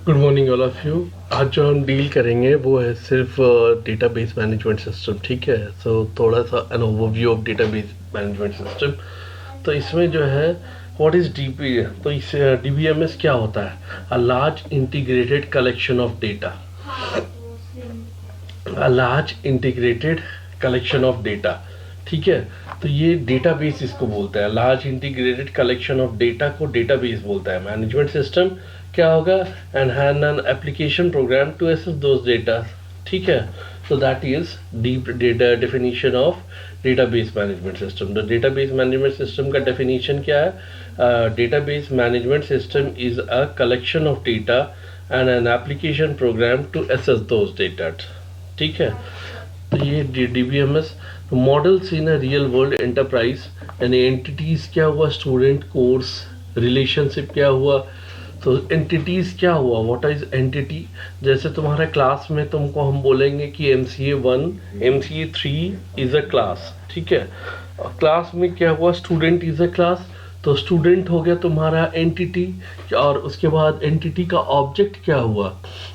Good morning all of you. आज जो हम डील करेंगे वो है सिर्फ डेटाबेस मैनेजमेंट सिस्टम। ठीक है, सो थोड़ा सा an overview of database management system. तो इसमें जो है व्हाट इज डीपी, तो इस डीबीएमएस क्या होता है? A large integrated collection of data, a large integrated collection of data. ठीक है, तो ये डेटाबेस इसको बोलता है, large integrated collection of data को डेटाबेस बोलता है। मैनेजमेंट सिस्टम क्या होगा? एंड हैन an application program to access those data. ठीक है, so that is deep data definition of database management system. The database management system का definition क्या है? Database management system is a collection of data and an application program to access those data. ठीक है, तो ये DBMS models in a real world enterprise यानी entities क्या हुआ? स्टूडेंट, कोर्स, रिलेशनशिप क्या हुआ? तो एंटिटीज क्या हुआ? What is entity? जैसे तुम्हारे क्लास में तुमको हम बोलेंगे कि MCA 1 MCA 3 is a class. ठीक है, क्लास में क्या हुआ? स्टूडेंट इज अ क्लास, तो स्टूडेंट हो गया तुम्हारा एंटिटी। और उसके बाद एंटिटी का ऑब्जेक्ट क्या हुआ?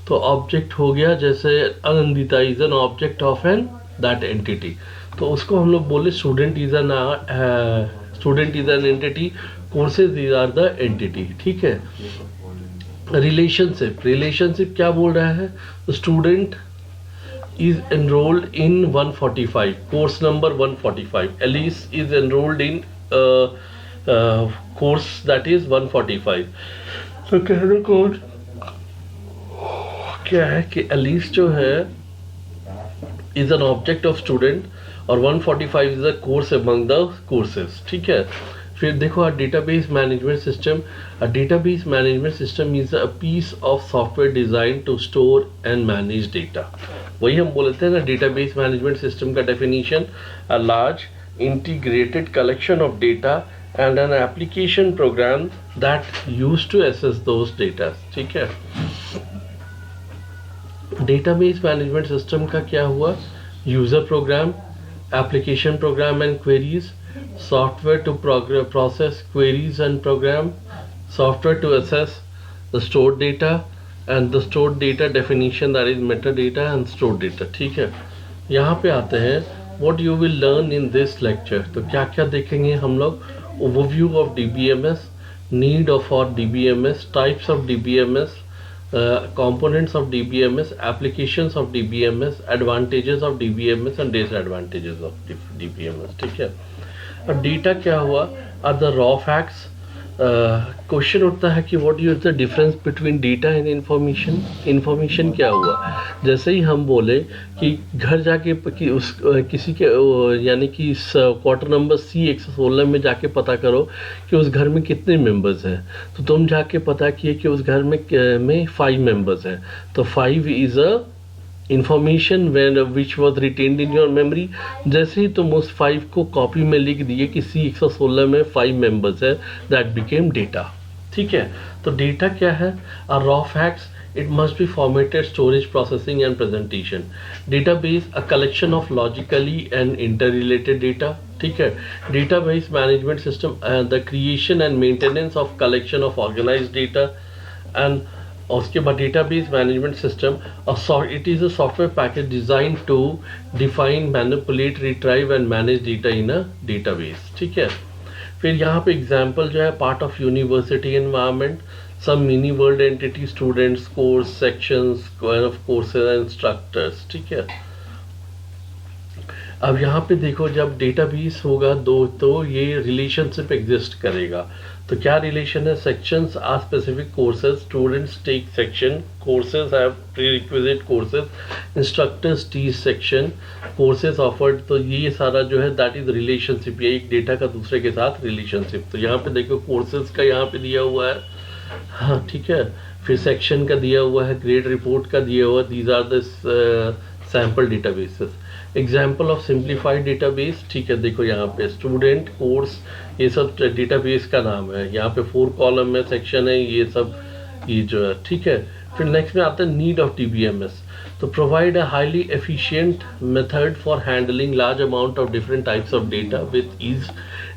तो ऑब्जेक्ट हो गया जैसे Anandita is an object of an that entity, तो उसको हम लोग बोले student is an entity, courses is are the entity. ठीक है, रिलेशनशिप क्या बोल रहा है? Student is enrolled in 145, course number 145. Alice is enrolled in course that is 145. तो कहने को क्या है कि Alice जो है is an object of student और 145 is a course among the courses. ठीक है, फिर देखो database management system. Database management system is a piece of software design to store and manage data. वही हम बोलते हैं ना डेटाबेस मैनेजमेंट सिस्टम का definition, a large integrated collection of data and an application program that use to access those data. ठीक है, database management system का क्या हुआ? User program, application program and queries, software to process queries and program, software to assess the stored data, and the stored data definition that is metadata and stored data. ठीक है, यहाँ पे आते हैं what you will learn in this lecture। तो क्या क्या देखेंगे हम लोग? overview of DBMS, need of for DBMS, types of DBMS, components of DBMS, applications of DBMS, advantages of DBMS and disadvantages of DBMS। ठीक है, अब डेटा क्या हुआ? Are the raw facts. Question उठता है कि what is the difference between data and information. Information क्या हुआ? जैसे ही हम बोले कि घर जाके कि उस किसी के यानी कि क्वार्टर नंबर C116 में जाके पता करो कि उस घर में कितने मेंबर्स हैं, तो तुम जाके पता किए कि उस घर में 5 मेंबर्स हैं, तो 5 is a information which was retained in your memory. जैसे ही तुम उस 5 को कॉपी में लिख दिए कि C116 में 5 मेंबर्स है, दैट बिकेम डेटा। ठीक है, तो डेटा क्या है? A raw facts, it must be formatted, storage, processing and presentation. Database, a collection of logically and interrelated data. ठीक है, database management system, the creation and maintenance of collection of organized data, and और उसके बाद database management system, it is a software package design to define, manipulate, retrieve and manage data in a database. ठीक है, फिर यहाँ पे example जो है part of university environment, some mini world entity, students, course, sections of courses and instructors. ठीक है, अब यहाँ पे देखो जब डेटाबेस होगा तो ये रिलेशनशिप एग्जिस्ट करेगा। तो क्या रिलेशन है? Sections are specific courses, students take section, courses have prerequisite courses, instructors teach section, courses offered. तो ये सारा जो है दैट इज रिलेशनशिप, ये एक डेटा का दूसरे के साथ रिलेशनशिप। तो यहाँ पे देखो कोर्सेज का यहाँ पे दिया हुआ है, हाँ ठीक है, फिर सेक्शन का दिया हुआ है, ग्रेड रिपोर्ट का दिया हुआ, these are the sample databases. Example of simplified database. ठीक है, देखो यहाँ पे स्टूडेंट, कोर्स, ये सब डेटाबेस का नाम है। यहाँ पे 4 कॉलम में सेक्शन है, ये सब ये जो है। ठीक है, फिर नेक्स्ट में आता है नीड ऑफ DBMS। तो provide a highly efficient method for handling large amount of different types of data with ease,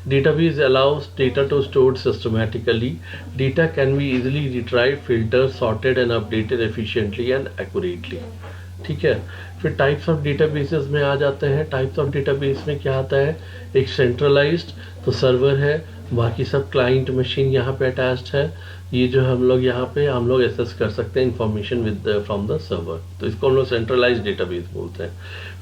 Database allows data to stored systematically. Data can be easily retrieved, filtered, sorted and updated efficiently and accurately. ठीक है, फिर types of databases में आ जाते हैं. Types of database में क्या आता है, एक सेंट्रलाइज्ड तो सर्वर है, बाकी सब क्लाइंट मशीन यहाँ पे अटैच्ड है. ये जो हम लोग यहाँ पे हम लोग एक्सेस कर सकते हैं information with from the server, तो इसको हम लोग सेंट्रलाइज्ड डेटाबेस बोलते हैं.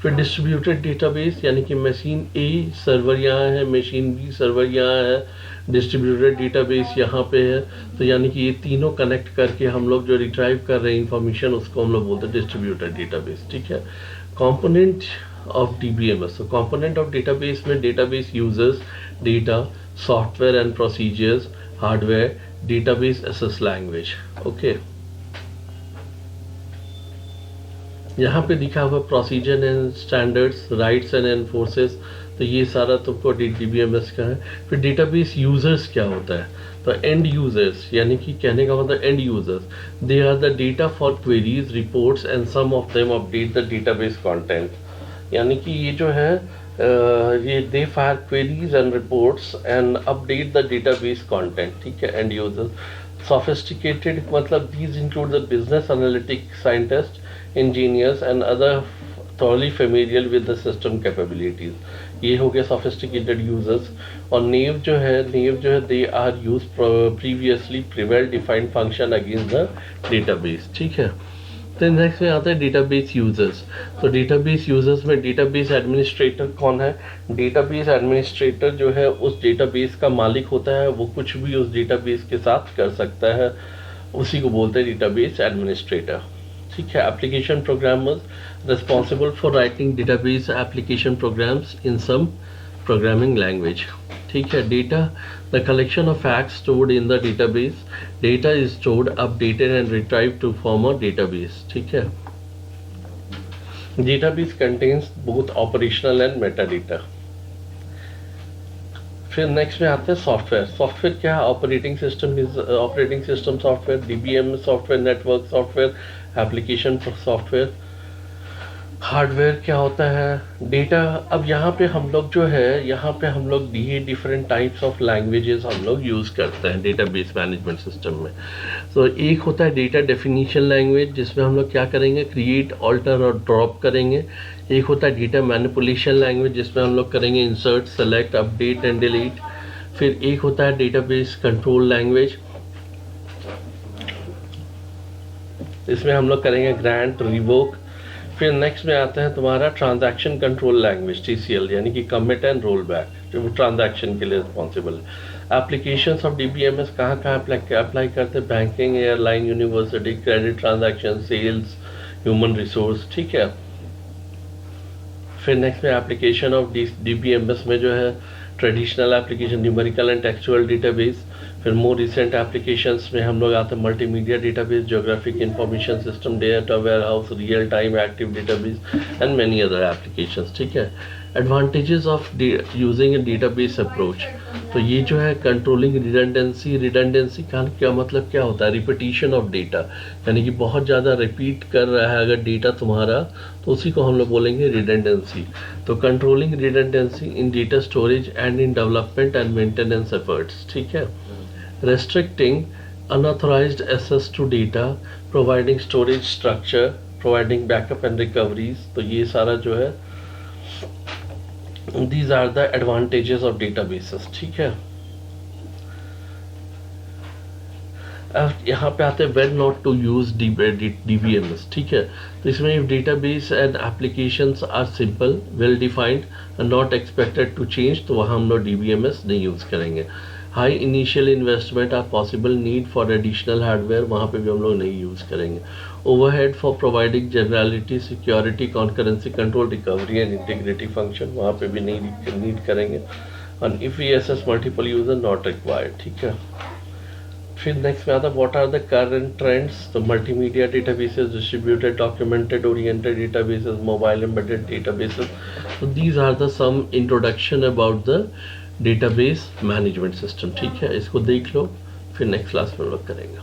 फिर डिस्ट्रीब्यूटेड डेटाबेस यानी कि मशीन ए सर्वर यहाँ है, मशीन बी सर्वर यहाँ है, डिस्ट्रीब्यूटेड डेटाबेस यहाँ पे है. तो यानी कि ये तीनों कनेक्ट करके हम लोग जो रिट्राइव कर रहे हैं इंफॉर्मेशन उसको हम लोग बोलते हैं डिस्ट्रीब्यूटेड डेटाबेस. ठीक है. Component of DBMS. So component of database में database users, data, software and procedures, hardware, database access language. Okay. यहाँ पे दिखा हुआ procedure and standards, rights and एनफोर्सेस, तो ये सारा तुमको DBMS का है. फिर डेटाबेस यूजर्स क्या होता है, तो एंड यूजर्स यानी कि कहने का मतलब end users, they are the data for queries, reports and some of them update the database content. यानी कि ये जो है ये they fire queries and reports and update the database content. ठीक है. End users. सोफिस्टिकेटेड मतलब these include the business analytic scientist, engineers and other thoroughly familiar with the system capabilities. ये हो गया sophisticated users. और naive जो है they are used previously well defined function against the database. ठीक है. तो नेक्स्ट में आता है डेटाबेस यूजर्स. तो डेटाबेस यूजर्स में डेटाबेस एडमिनिस्ट्रेटर कौन है, डेटाबेस एडमिनिस्ट्रेटर जो है उस डेटाबेस का मालिक होता है, वो कुछ भी उस डेटाबेस के साथ कर सकता है, उसी को बोलते हैं डेटाबेस एडमिनिस्ट्रेटर. ठीक है. Application programmers responsible for writing database application programs in some programming language. ठीक है. Data the collection of facts stored in the database. Data is stored, updated and retrieve to form a database. ठीक है. Database contains both operational and meta data. फिर next में आते हैं software. Software क्या है, operating system software, DBMS software, network software, application software. Hardware क्या होता है, डेटा. अब यहाँ पे हम लोग डिफरेंट टाइप्स ऑफ लैंग्वेजेस हम लोग यूज़ करते हैं डेटाबेस मैनेजमेंट सिस्टम में. तो एक होता है डेटा डेफिनेशन लैंग्वेज, जिसमें हम लोग क्या करेंगे, क्रिएट, ऑल्टर और ड्रॉप करेंगे. एक होता है डेटा मैनिपुलेशन लैंग्वेज, जिसमें हम लोग करेंगे insert, select, update and delete. फिर एक होता है डेटाबेस कंट्रोल लैंग्वेज, इसमें हम लोग करेंगे ग्रांट, रिवोक. फिर नेक्स्ट में आता है तुम्हारा ट्रांजैक्शन कंट्रोल लैंग्वेज, TCL, यानी कि कमिट एंड रोल बैक, जो ट्रांजैक्शन के लिए रिस्पॉन्सिबल है. एप्लीकेशंस ऑफ DBMS कहाँ अप्लाई करते हैं, banking, airline, university, credit transaction, sales, human resource. ठीक है. फिर नेक्स्ट में एप्लीकेशन ऑफ DBMS में जो है traditional application, numerical and textual database. फिर मोर रिसेंट एप्लीकेशंस में हम लोग आते हैं multimedia database, geographic information system, data warehouse, real time active database and many other applications. ठीक है. Advantages of using A database approach. तो ये जो है कंट्रोलिंग रिडंडेंसी का क्या मतलब क्या होता है, रिपीटिशन ऑफ डेटा, यानी कि बहुत ज़्यादा रिपीट कर रहा है अगर डेटा तुम्हारा, तो उसी को हम लोग बोलेंगे रिडंडेंसी. तो controlling redundancy in data storage and in development and maintenance efforts. ठीक है. Restricting unauthorized access to data, providing storage structure, providing backup and recoveries. तो ये सारा जो है these are the advantages of databases. ठीक है. अब यहाँ पे आते हैं when not to use DBMS. ठीक है. तो इसमें if database and applications are simple, well defined and not expected to change, तो वहाँ हम लोग DBMS नहीं यूज़ करेंगे. High initial investment are possible, need for additional hardware, वहाँ पे भी हम लोग नहीं यूज़ करेंगे. Overhead for providing generality, security, concurrency control, recovery and integrity function, वहाँ पे भी नहीं नीड करेंगे. और if ESS multiple user not required. ठीक है. फिर नेक्स्ट में आता है what are the current trends. तो multimedia databases, distributed documented oriented databases, mobile embedded databases. तो these are the some introduction about the database management system. ठीक है. इसको देख लो, फिर नेक्स्ट क्लास में हम लोग करेंगे.